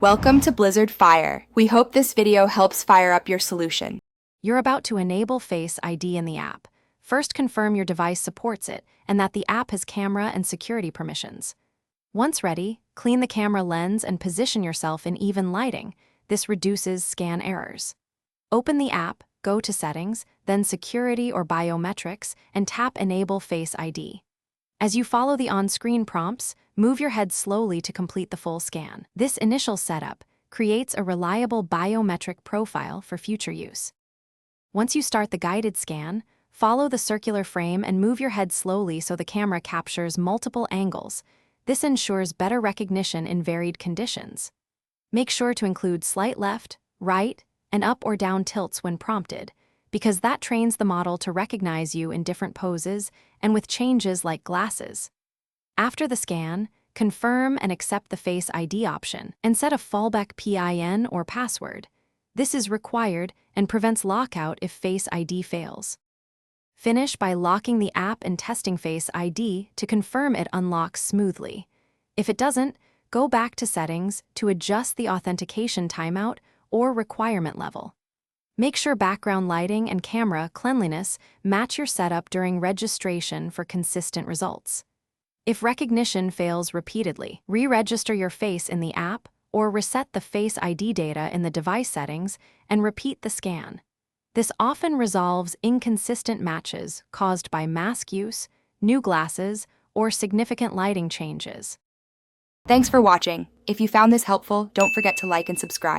Welcome to Blizzard Fire. We hope this video helps fire up your solution. You're about to enable Face ID in the app. First, confirm your device supports it and that the app has camera and security permissions. Once ready, clean the camera lens and position yourself in even lighting. This reduces scan errors. Open the app, go to Settings, then Security or Biometrics, and tap Enable Face ID. As you follow the on-screen prompts, move your head slowly to complete the full scan. This initial setup creates a reliable biometric profile for future use. Once you start the guided scan, follow the circular frame and move your head slowly so the camera captures multiple angles. This ensures better recognition in varied conditions. Make sure to include slight left, right, and up or down tilts when prompted, because that trains the model to recognize you in different poses and with changes like glasses. After the scan, confirm and accept the Face ID option and set a fallback PIN or password. This is required and prevents lockout if Face ID fails. Finish by locking the app and testing Face ID to confirm it unlocks smoothly. If it doesn't, go back to Settings to adjust the authentication timeout or requirement level. Make sure background lighting and camera cleanliness match your setup during registration for consistent results. If recognition fails repeatedly, re-register your face in the app or reset the Face ID data in the device settings and repeat the scan. This often resolves inconsistent matches caused by mask use, new glasses, or significant lighting changes. Thanks for watching. If you found this helpful, don't forget to like and subscribe.